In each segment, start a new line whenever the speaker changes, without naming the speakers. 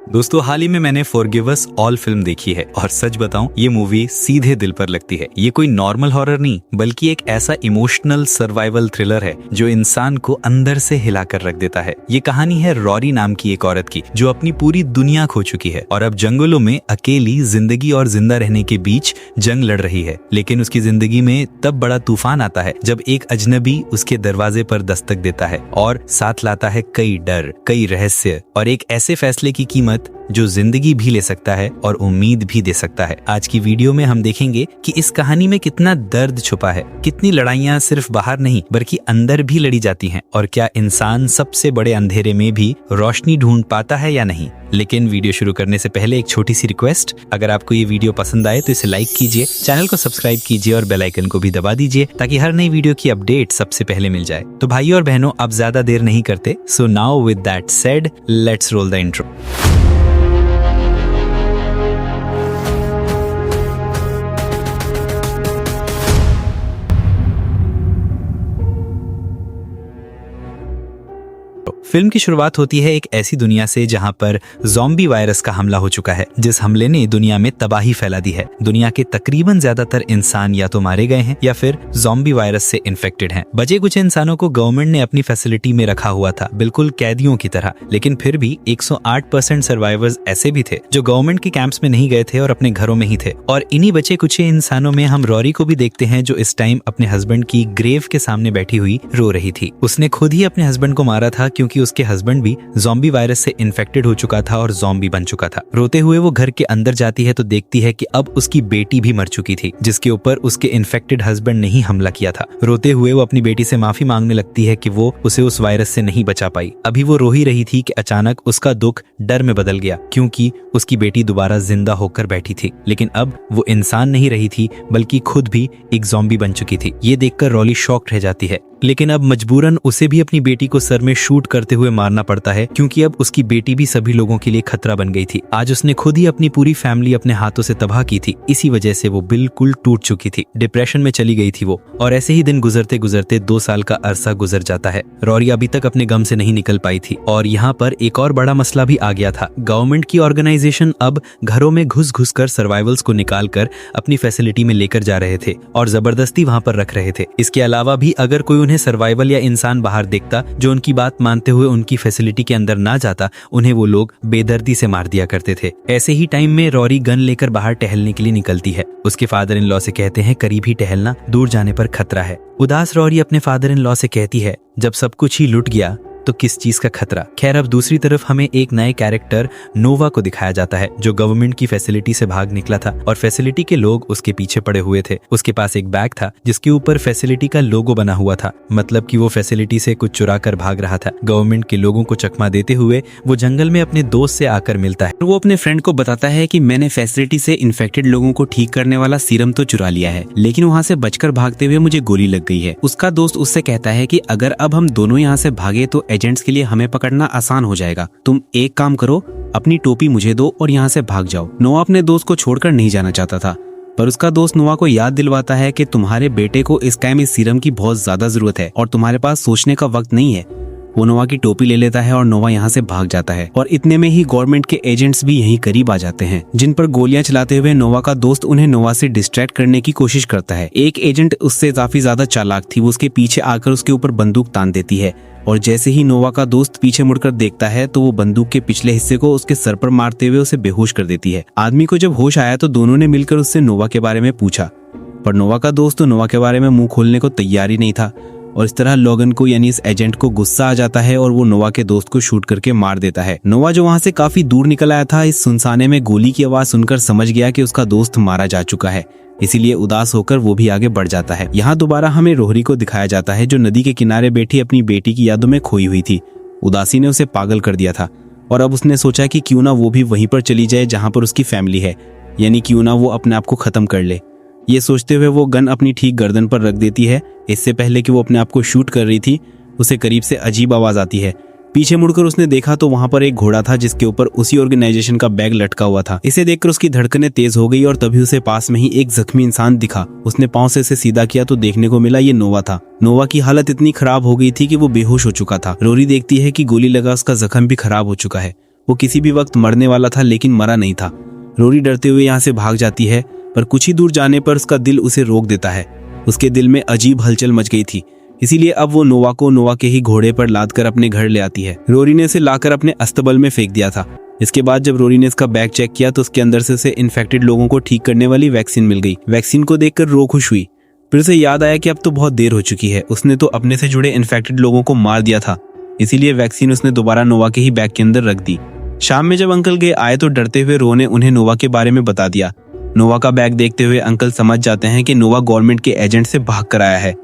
दोस्तों, हाल ही में मैंने फॉरगिव अस ऑल फिल्म देखी है और सच बताऊं, ये मूवी सीधे दिल पर लगती है। ये कोई नॉर्मल हॉरर नहीं, बल्कि एक ऐसा इमोशनल सर्वाइवल थ्रिलर है जो इंसान को अंदर से हिलाकर रख देता है। ये कहानी है रॉरी नाम की एक औरत की जो अपनी पूरी दुनिया खो चुकी है और अब जंगलों में अकेली जिंदगी और जिंदा रहने के बीच जंग लड़ रही है। लेकिन उसकी जिंदगी में तब बड़ा तूफान आता है जब एक अजनबी उसके दरवाजे पर दस्तक देता है और साथ लाता है कई डर, कई रहस्य और एक ऐसे फैसले की कीमत जो जिंदगी भी ले सकता है और उम्मीद भी दे सकता है। आज की वीडियो में हम देखेंगे कि इस कहानी में कितना दर्द छुपा है, कितनी लड़ाइयां सिर्फ बाहर नहीं बल्कि अंदर भी लड़ी जाती हैं और क्या इंसान सबसे बड़े अंधेरे में भी रोशनी ढूंढ पाता है या नहीं। लेकिन वीडियो शुरू करने से पहले एक छोटी सी रिक्वेस्ट, अगर आपको ये वीडियो पसंद आए तो इसे लाइक कीजिए, चैनल को सब्सक्राइब कीजिए और बेल आइकन को भी दबा दीजिए ताकि हर नई वीडियो की अपडेट सबसे पहले मिल जाए। तो भाइयों और बहनों, अब ज्यादा देर नहीं करते, so now with that said, let's roll the intro. Film की शुरुआत होती है एक ऐसी दुनिया से जहां पर ज़ॉम्बी वायरस का हमला हो चुका है, जिस हमले ने दुनिया में तबाही फैला दी है। दुनिया के तकरीबन ज्यादातर इंसान या तो मारे गए हैं या फिर ज़ॉम्बी वायरस से इन्फेक्टेड हैं। बचे कुछ इंसानों को गवर्नमेंट ने अपनी फैसिलिटी में रखा हुआ था, बिल्कुल कैदियों की तरह। लेकिन फिर भी 108% सर्वाइवर्स ऐसे भी थे जो गवर्नमेंट के कैंप्स में नहीं गए थे और अपने घरों में ही थे। और इन्हीं बचे कुछ इंसानों में हम रॉरी को भी देखते हैं, जो इस टाइम अपने हस्बैंड की ग्रेव के सामने बैठी हुई रो रही थी। उसने खुद ही अपने हस्बैंड को मारा था क्योंकि उसके हस्बैंड भी ज़ॉम्बी वायरस से इन्फेक्टेड हो चुका था और ज़ॉम्बी बन चुका था। रोते हुए वो घर के अंदर जाती है तो देखती है कि अब उसकी बेटी भी मर चुकी थी, जिसके ऊपर उसके इन्फेक्टेड हस्बैंड ने ही हमला किया था। रोते हुए वो अपनी बेटी से माफी मांगने लगती है कि वो उसे उस वायरस से नहीं बचा पाई। अभी वो रो ही रही थी कि अचानक उसका दुख डर में बदल गया, क्योंकि उसकी बेटी दोबारा जिंदा होकर बैठी थी। लेकिन अब वो इंसान नहीं रही थी बल्कि खुद भी एक ज़ॉम्बी बन चुकी थी। ये देखकर रॉली शॉक्ड रह जाती है, लेकिन अब मजबूरन उसे भी अपनी बेटी को सर में शूट करते हुए मारना पड़ता है, क्योंकि अब उसकी बेटी भी सभी लोगों के लिए खतरा बन गई थी। आज उसने खुद ही अपनी पूरी फैमिली अपने हाथों से तबाह की थी। इसी वजह से वो बिल्कुल टूट चुकी थी, डिप्रेशन में चली गई थी वो। और ऐसे ही दिन गुजरते गुजरते 2 साल का अरसा गुजर जाता है। रॉरी अभी तक अपने गम से नहीं निकल पाई थी और यहाँ पर एक और बड़ा मसला भी आ गया था। गवर्नमेंट की ऑर्गेनाइजेशन अब घरों में घुस घुस कर सर्वाइवल्स को निकाल कर अपनी फैसिलिटी में लेकर जा रहे थे और जबरदस्ती वहाँ पर रख रहे थे। इसके अलावा भी अगर कोई सर्वाइवल या इंसान बाहर देखता जो उनकी बात मानते हुए उनकी फैसिलिटी के अंदर ना जाता, उन्हें वो लोग बेदर्दी से मार दिया करते थे। ऐसे ही टाइम में रॉरी गन लेकर बाहर टहलने के लिए निकलती है। उसके फादर इन लॉ से कहते हैं करीब ही टहलना, दूर जाने पर खतरा है। उदास रॉरी अपने फादर इन लॉ से कहती है जब सब कुछ ही लुट गया तो किस चीज का खतरा। खैर, अब दूसरी तरफ हमें एक नए कैरेक्टर नोवा को दिखाया जाता है, जो गवर्नमेंट की फैसिलिटी से भाग निकला था और फैसिलिटी के लोग उसके पीछे पड़े हुए थे। उसके पास एक बैग था जिसके ऊपर फैसिलिटी का लोगो बना हुआ था, मतलब कि वो फैसिलिटी से कुछ चुरा कर भाग रहा था। गवर्नमेंट के लोगों को चकमा देते हुए वो जंगल में अपने दोस्त से आकर मिलता है।
वो अपने फ्रेंड को बताता है कि मैंने फैसिलिटी से इन्फेक्टेड लोगों को ठीक करने वाला सीरम तो चुरा लिया है, लेकिन वहाँ से बचकर भागते हुए मुझे गोली लग गई है। उसका दोस्त उससे कहता है कि अगर अब हम दोनों यहाँ से भागे तो एजेंट्स के लिए हमें पकड़ना आसान हो जाएगा। तुम एक काम करो, अपनी टोपी मुझे दो और यहाँ से भाग जाओ। नोआ अपने दोस्त को छोड़कर नहीं जाना चाहता था, पर उसका दोस्त नोआ को याद दिलवाता है कि तुम्हारे बेटे को इस टाइम इस सीरम की बहुत ज्यादा जरूरत है और तुम्हारे पास सोचने का वक्त नहीं है। वो नोआ की टोपी ले लेता है और नोआ यहाँ से भाग जाता है और इतने में ही गवर्नमेंट के एजेंट्स भी यहीं करीब आ जाते हैं, जिन पर गोलियां चलाते हुए नोआ का दोस्त उन्हें नोआ से डिस्ट्रैक्ट करने की कोशिश करता है। एक एजेंट उससे काफी ज्यादा चालाक थी, वो उसके पीछे आकर उसके ऊपर बंदूक तान देती है और जैसे ही नोवा का दोस्त पीछे मुड़कर देखता है तो वो बंदूक के पिछले हिस्से को उसके सर पर मारते हुए उसे बेहोश कर देती है। आदमी को जब होश आया तो दोनों ने मिलकर उससे नोवा के बारे में पूछा, पर नोवा का दोस्त तो नोवा के बारे में मुंह खोलने को तैयार ही नहीं था और इस तरह लोगन को यानी इस एजेंट को गुस्सा आ जाता है और वो नोवा के दोस्त को शूट करके मार देता है। नोवा जो वहाँ से काफी दूर निकल आया था, इस सुनसाने में गोली की आवाज सुनकर समझ गया कि उसका दोस्त मारा जा चुका है, इसीलिए उदास होकर वो भी आगे बढ़ जाता है। यहाँ दोबारा हमें रोहरी को दिखाया जाता है, जो नदी के किनारे बैठी अपनी बेटी की यादों में खोई हुई थी। उदासी ने उसे पागल कर दिया था और अब उसने सोचा कि क्यों ना वो भी वहीं पर चली जाए जहाँ पर उसकी फैमिली है, यानी क्यों ना वो अपने आप को खत्म कर ले। ये सोचते हुए वो गन अपनी ठीक गर्दन पर रख देती है। इससे पहले कि वो अपने आप को शूट कर रही थी, उसे करीब से अजीब आवाज आती है। पीछे मुड़कर उसने देखा तो वहां पर एक घोड़ा था जिसके ऊपर उसी ऑर्गेनाइजेशन का बैग लटका हुआ था। इसे देखकर उसकी धड़कनें तेज हो गई और तभी उसे पास में ही एक जख्मी इंसान दिखा। उसने पांव से इसे सीधा किया तो देखने को मिला ये नोवा था। नोवा की हालत इतनी खराब हो गई थी कि वो बेहोश हो चुका था। रोरी देखती है कि गोली लगा उसका जख्म भी खराब हो चुका है। वो किसी भी वक्त मरने वाला था लेकिन मरा नहीं था। रोरी डरते हुए यहाँ से भाग जाती है, पर कुछ ही दूर जाने पर उसका दिल उसे रोक देता है। उसके दिल में अजीब हलचल मच गई थी, इसीलिए अब वो नोवा को नोवा के ही घोड़े पर लादकर अपने घर ले आती है। रोरी ने इसे लाकर अपने अस्तबल में फेंक दिया था। इसके बाद जब रोरी ने इसका बैग चेक किया तो उसके अंदर से उसे इन्फेक्टेड लोगों को ठीक करने वाली वैक्सीन मिल गई। वैक्सीन को देखकर रो खुश हुई, फिर उसे याद आया कि अब तो बहुत देर हो चुकी है। उसने तो अपने से जुड़े इन्फेक्टेड लोगों को मार दिया था, इसीलिए वैक्सीन उसने दोबारा नोवा के ही बैग के अंदर रख दी। शाम में जब अंकल के आए तो डरते हुए रो ने उन्हें नोवा के बारे में बता दिया। नोवा का बैग देखते हुए अंकल समझ जाते हैं कि नोवा गवर्नमेंट के एजेंट से भाग कर आया है।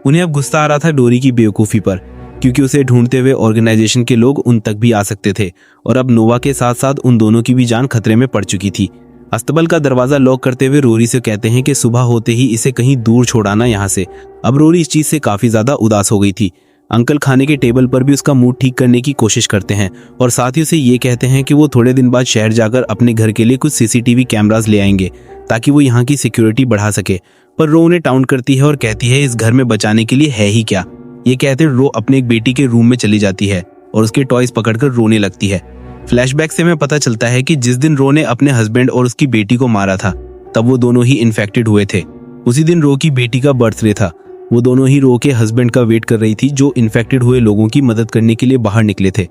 उन्हें अब गुस्सा आ रहा था डोरी की बेवकूफ़ी पर, क्योंकि उसे ढूंढते हुए ऑर्गेनाइजेशन के लोग उन तक भी आ सकते थे और अब नोवा के साथ साथ उन दोनों की भी जान खतरे में पड़ चुकी थी। अस्तबल का दरवाजा लॉक करते हुए रोरी से कहते हैं कि सुबह होते ही इसे कहीं दूर छोड़ाना यहाँ से। अब रोरी इस चीज से काफी ज्यादा उदास हो गई थी। अंकल खाने के टेबल पर भी उसका मूड ठीक करने की कोशिश करते हैं और साथ ही उसे ये कहते हैं कि वो थोड़े दिन बाद शहर जाकर अपने घर के लिए कुछ सीसीटीवी कैमरास ले आएंगे ताकि वो यहाँ की सिक्योरिटी बढ़ा सके। पर रो उन्हें टाउन करती है और कहती है इस घर में बचाने के लिए है ही क्या। ये कहते रो अपने एक बेटी के रूम में चली जाती है और उसके टॉयज पकड़कर रोने लगती है। फ्लैशबैक से हमें पता चलता है कि जिस दिन रो ने अपने हस्बैंड और उसकी बेटी को मारा था तब वो दोनों ही इन्फेक्टेड हुए थे। उसी दिन रो की बेटी का बर्थडे था। वो दोनों ही रो के हस्बैंड का वेट कर रही थी जो इन्फेक्टेड हुए लोगों की मदद करने के लिए बाहर निकले थे।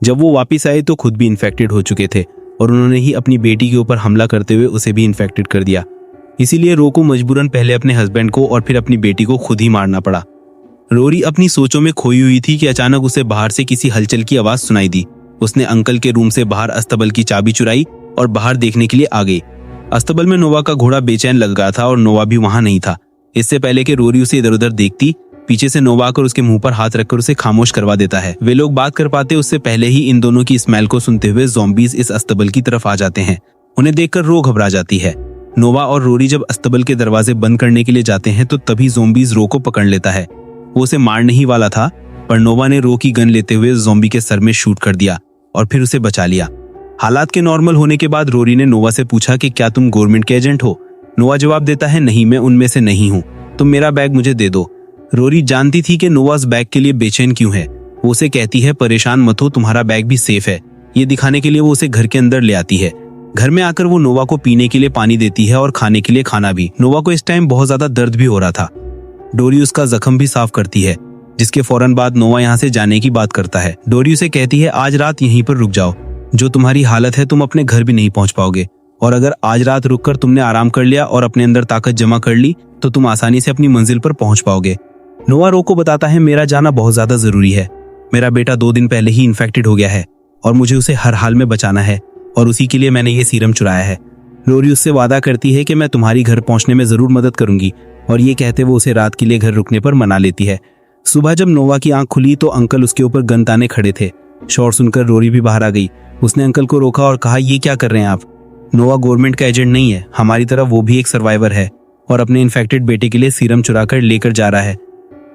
जब वो वापस आए तो खुद भी इन्फेक्टेड हो चुके थे और उन्होंने ही अपनी बेटी के ऊपर हमला करते हुए उसे भी इन्फेक्टेड कर दिया। इसीलिए रो को मजबूरन पहले अपने हस्बैंड को और फिर अपनी बेटी को खुद ही मारना पड़ा। रोरी अपनी सोचों में खोई हुई थी कि अचानक उसे बाहर से किसी हलचल की आवाज सुनाई दी। उसने अंकल के रूम से बाहर अस्तबल की चाबी चुराई और बाहर देखने के लिए आ गई। अस्तबल में नोवा का घोड़ा बेचैन लग रहा था और नोवा भी वहां नहीं था। इससे पहले कि रोरी उसे इधर उधर देखती, पीछे से नोवा आकर उसके मुंह पर हाथ रखकर उसे खामोश करवा देता है। वे लोग बात कर पाते उससे पहले ही इन दोनों की स्मेल को सुनते हुए ज़ॉम्बीज इस अस्तबल की तरफ आ जाते हैं। उन्हें देखकर रो घबरा जाती है। नोवा और रोरी जब अस्तबल के दरवाजे बंद करने के लिए जाते हैं तो तभी ज़ॉम्बीज रो को पकड़ लेता है। वो उसे मारने ही वाला था, पर नोवा ने रो की गन लेते हुए ज़ॉम्बी के सर में शूट कर दिया और फिर उसे बचा लिया। हालात के नॉर्मल होने के बाद रोरी ने नोवा से पूछा कि क्या तुम गवर्नमेंट के एजेंट हो। नोवा जवाब देता है नहीं, मैं उनमें से नहीं हूँ, तुम मेरा बैग मुझे दे दो। रोरी जानती थी कि नोवा उस बैग के लिए बेचैन क्यों है। वो उसे कहती है परेशान मत हो, तुम्हारा बैग भी सेफ है। ये दिखाने के लिए वो उसे घर के अंदर ले आती है। घर में आकर वो नोवा को पीने के लिए पानी देती है और खाने के लिए खाना भी। नोवा को इस टाइम बहुत ज्यादा दर्द भी हो रहा था। डोरी उसका जख्म भी साफ करती है, जिसके फौरन बाद नोवा यहाँ से जाने की बात करता है। डोरी उसे कहती है आज रात यहीं पर रुक जाओ, जो तुम्हारी हालत है तुम अपने घर भी नहीं पहुंच पाओगे, और अगर आज रात रुककर तुमने आराम कर लिया और अपने अंदर ताकत जमा कर ली तो तुम आसानी से अपनी मंजिल पर पहुंच पाओगे। नोवा रो को बताता है मेरा जाना बहुत ज्यादा जरूरी है। मेरा बेटा 2 दिन पहले ही इन्फेक्टेड हो गया है और मुझे उसे हर हाल में बचाना है और उसी के लिए मैंने ये सीरम चुराया है। रोरी उससे वादा करती है कि मैं तुम्हारी घर पहुंचने में जरूर मदद करूंगी और ये कहते वो उसे रात के लिए घर रुकने पर मना लेती है। सुबह जब नोवा की आंख खुली तो अंकल उसके ऊपर गन ताने खड़े थे। शोर सुनकर रोरी भी बाहर आ गई। उसने अंकल को रोका और कहा ये क्या कर रहे हैं आप। नोवा गवर्नमेंट का एजेंट नहीं है, हमारी तरह वो भी एक सर्वाइवर है और अपने इन्फेक्टेड बेटे के लिए सीरम चुरा कर लेकर जा रहा है।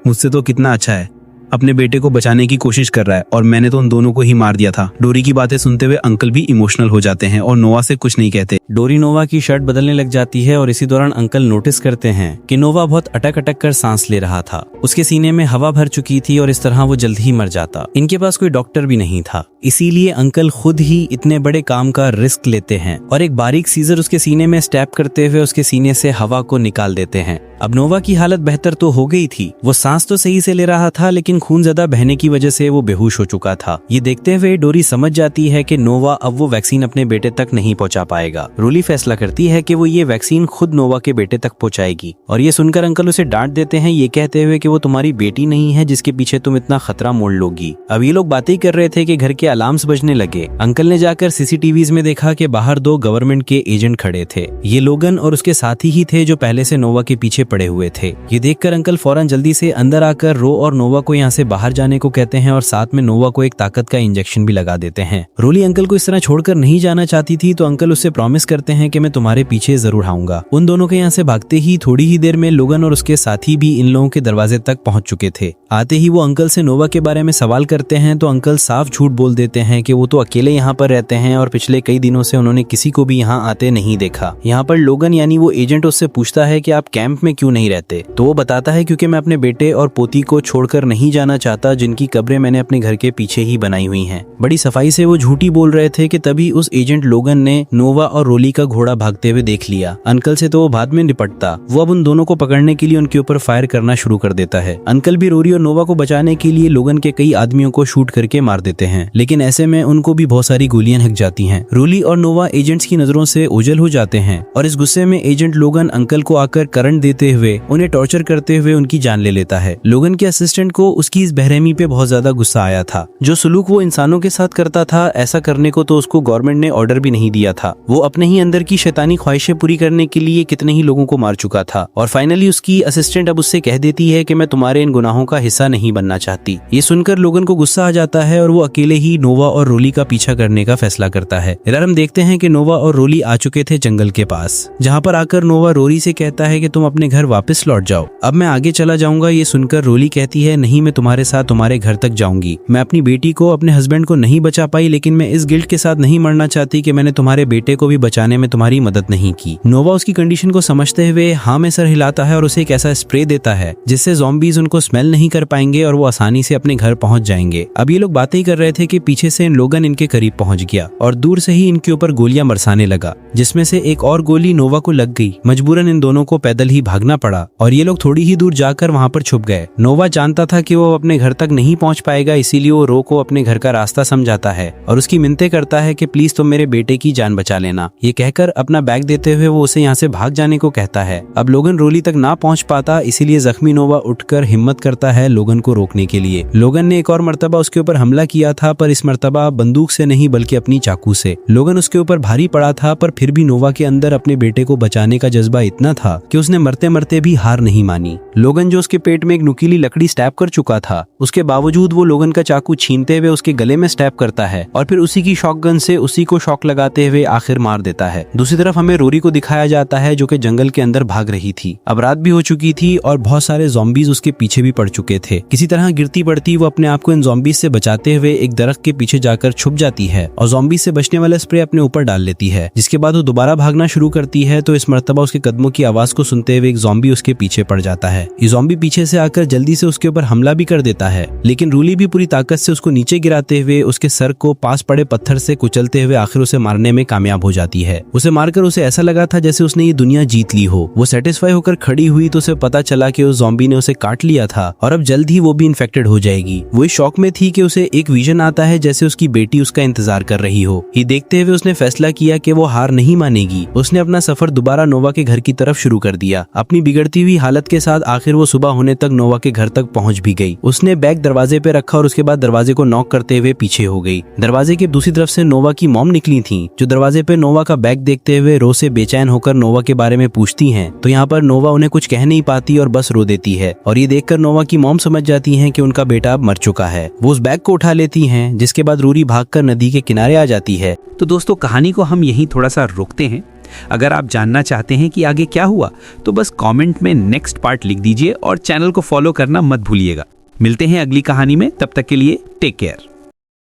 मुझसे तो कितना अच्छा है, अपने बेटे को बचाने की कोशिश कर रहा है और मैंने तो उन दोनों को ही मार दिया था। डोरी की बातें सुनते हुए अंकल भी इमोशनल हो जाते हैं और नोवा से कुछ नहीं कहते।
डोरी नोवा की शर्ट बदलने लग जाती है और इसी दौरान अंकल नोटिस करते हैं कि नोवा बहुत अटक अटक कर सांस ले रहा था। उसके सीने में हवा भर चुकी थी और इस तरह वो जल्द ही मर जाता। इनके पास कोई डॉक्टर भी नहीं था, इसीलिए अंकल खुद ही इतने बड़े काम का रिस्क लेते हैं और एक बारीक सीजर उसके सीने में स्टैब करते हुए उसके सीने से हवा को निकाल देते हैं। अब नोवा की हालत बेहतर तो हो गई थी, वो सांस तो सही से ले रहा था लेकिन खून ज्यादा बहने की वजह से वो बेहोश हो चुका था। ये देखते हुए डोरी समझ जाती है कि नोवा अब वो वैक्सीन अपने बेटे तक नहीं पहुंचा पाएगा। रोली फैसला करती है कि वो ये वैक्सीन खुद नोवा के बेटे तक पहुंचाएगी और ये सुनकर अंकल उसे डांट देते हैं, ये कहते हुए कि वो तुम्हारी बेटी नहीं है जिसके पीछे तुम इतना खतरा मोल लोगी। अब ये लोग बातें कर रहे थे कि घर के अलार्म्स बजने लगे। अंकल ने जाकर सीसीटीवीज में देखा कि बाहर 2 गवर्नमेंट के एजेंट खड़े थे। ये लोगन और उसके साथी ही थे जो पहले से नोवा के पीछे पड़े हुए थे। ये देखकर अंकल फौरन जल्दी से अंदर आकर रो और नोवा को यहाँ से बाहर जाने को कहते हैं और साथ में नोवा को एक ताकत का इंजेक्शन भी लगा देते हैं। रोली अंकल को इस तरह छोड़कर नहीं जाना चाहती थी तो अंकल उससे प्रॉमिस करते हैं कि मैं तुम्हारे पीछे जरूर आऊंगा। उन दोनों के यहाँ से भागते ही थोड़ी ही देर में लोगन और उसके साथी भी इन लोगों के दरवाजे तक पहुंच चुके थे। आते ही वो अंकल से नोवा के बारे में सवाल करते हैं तो अंकल साफ झूठ बोल देते हैं कि वो तो अकेले यहाँ पर रहते हैं और पिछले कई दिनों से उन्होंने किसी को भी यहाँ आते नहीं देखा। यहाँ पर लोगन यानी वो एजेंट उससे पूछता है कि आप कैंप में क्यों क्यों नहीं रहते? तो वो बताता है क्योंकि मैं अपने बेटे और पोती को छोड़कर नहीं जाना चाहता, जिनकी कब्रें मैंने अपने घर के पीछे ही बनाई हुई हैं। बड़ी सफाई से वो झूठी बोल रहे थे कि तभी उस एजेंट लोगन ने नोवा और रोली का घोड़ा भागते हुए देख लिया। अंकल से तो वो बाद में निपटता, वो अब उन दोनों को पकड़ने के लिए उनके ऊपर फायर करना शुरू कर देता है। अंकल भी रोरी और नोवा को बचाने के लिए लोगन के कई आदमियों को शूट करके मार देते हैं, लेकिन ऐसे में उनको भी बहुत सारी गोलियां लग जाती हैं। रोली और नोवा एजेंट्स की नजरों से ओझल हो जाते हैं और इस गुस्से में एजेंट लोगन अंकल को आकर करंट देते हुए उन्हें टॉर्चर करते हुए उनकी जान ले लेता है। लोगन के असिस्टेंट को उसकी इस बहरहमी पे बहुत ज्यादा गुस्सा आया था। जो सलूक वो इंसानों के साथ करता था, ऐसा करने को तो उसको गवर्नमेंट ने ऑर्डर भी नहीं दिया था। वो अपने ही अंदर की शैतानी ख्वाहिशें पूरी करने के लिए कितने ही लोगों को मार चुका था और फाइनली उसकी असिस्टेंट अब उससे कह देती है कि मैं तुम्हारे इन गुनाहों का हिस्सा नहीं बनना चाहती। ये सुनकर लोगन को गुस्सा आ जाता है और वो अकेले ही नोवा और रोली का पीछा करने का फैसला करता है। इधर हम देखते हैं कि नोवा और रोली आ चुके थे जंगल के पास, जहाँ पर आकर नोवा रोली से कहता है कि तुम अपने घर वापस लौट जाओ, अब मैं आगे चला जाऊंगा। ये सुनकर रोली कहती है नहीं, मैं तुम्हारे साथ तुम्हारे घर तक जाऊंगी। मैं अपनी बेटी को, अपने हस्बैंड को नहीं बचा पाई, लेकिन मैं इस गिल्ट के साथ नहीं मरना चाहती कि मैंने तुम्हारे बेटे को भी बचाने में तुम्हारी मदद नहीं की। नोवा उसकी कंडीशन को समझते हुए हाँ में सर हिलाता है और उसे एक ऐसा स्प्रे देता है जिससे ज़ॉम्बीज उनको स्मेल नहीं कर पाएंगे और वो आसानी से अपने घर पहुंच जाएंगे। अब ये लोग बातें ही कर रहे थे कि पीछे से इन लोगन इनके करीब पहुंच गया और दूर से ही इनके ऊपर गोलियां बरसाने लगा, जिसमें से एक और गोली नोवा को लग गई। मजबूरन इन दोनों को पैदल ही भागना पड़ा और ये लोग थोड़ी ही दूर जाकर वहां पर छुप गए। नोवा जानता था कि वो अपने घर तक नहीं पहुंच पाएगा, इसीलिए वो रो को अपने घर का रास्ता समझाता है और उसकी मिन्नतें करता है कि प्लीज तुम मेरे बेटे की जान बचा लेना। ये कहकर अपना बैग देते हुए वो उसे यहाँ से भाग जाने को कहता है। अब लोगन रोली तक ना पहुंच पाता, इसीलिए जख्मी नोवा उठकर हिम्मत करता है लोगन को रोकने के लिए। लोगन ने एक और मर्तबा उसके ऊपर हमला किया था, पर इस मर्तबा बंदूक से नहीं बल्कि अपनी चाकू से। लोगन उसके ऊपर भारी पड़ा था, पर फिर भी नोवा के अंदर अपने बेटे को बचाने का जज्बा इतना था कि उसने मरते मरते भी हार नहीं मानी। लोगन जो उसके पेट में एक नुकीली लकड़ी स्टैब कर चुका था, उसके बावजूद वो लोगन का चाकू छीनते हुए उसके गले में स्टैब करता है और फिर उसी की शॉटगन से उसी को शॉक लगाते हुए आखिर मार देता है। दूसरी तरफ हमें रोरी को दिखाया जाता है जो कि जंगल के अंदर भाग रही थी। अब रात भी हो चुकी थी और बहुत सारे ज़ॉम्बीज उसके पीछे भी पड़ चुके थे। किसी तरह गिरती पड़ती वो अपने आप को इन ज़ॉम्बीज से बचाते हुए एक दरख्त के पीछे जाकर छुप जाती है और ज़ॉम्बीज से बचने वाला स्प्रे अपने ऊपर डाल लेती है, जिसके बाद वो दोबारा भागना शुरू करती है। तो इस मर्तबा उसके कदमों की आवाज को सुनते हुए एक ज़ॉम्बी उसके पीछे पड़ जाता है। ये ज़ॉम्बी पीछे से आकर जल्दी से उसके ऊपर हमला भी कर देता है, लेकिन रोली भी पूरी ताकत से उसको नीचे गिराते हुए उसके सर को पास पड़े पत्थर से कुचलते हुए आखिर उसे मारने में कामयाब हो जाती है। उसे मारकर उसे ऐसा लगा था जैसे उसने ये दुनिया जीत ली हो। वो सेटिस्फाई होकर खड़ी हुई तो उसे पता चला कि उस ज़ॉम्बी ने उसे काट लिया था और अब जल्द ही वो भी इन्फेक्टेड हो जाएगी। वो इस शौक में थी कि उसे एक विजन आता है जैसे उसकी बेटी उसका इंतजार कर रही हो। ये देखते हुए उसने फैसला किया कि वो हार नहीं मानेगी। उसने अपना सफर दोबारा नोवा के घर की तरफ शुरू कर दिया। अपनी बिगड़ती हुई हालत के साथ आखिर वो सुबह होने तक नोवा के घर तक पहुंच भी गई। उसने बैग दरवाजे पे रखा और उसके बाद दरवाजे को नॉक करते हुए पीछे हो गई। दरवाजे के दूसरी तरफ से नोवा की मॉम निकली थी, जो दरवाजे पे नोवा का बैग देखते हुए रो से बेचैन होकर नोवा के बारे में पूछती हैं। तो यहाँ पर नोवा उन्हें कुछ कह नहीं पाती और बस रो देती है और ये देखकर नोवा की मॉम समझ जाती हैं कि उनका बेटा अब मर चुका है। वो उस बैग को उठा लेती हैं, जिसके बाद रोरी भागकर नदी के किनारे आ जाती है।
तो दोस्तों कहानी को हम यहीं थोड़ा सा रोकते हैं। अगर आप जानना चाहते हैं कि आगे क्या हुआ तो बस कमेंट में नेक्स्ट पार्ट लिख दीजिए और चैनल को फॉलो करना मत भूलिएगा। मिलते हैं अगली कहानी में, तब तक के लिए टेक केयर।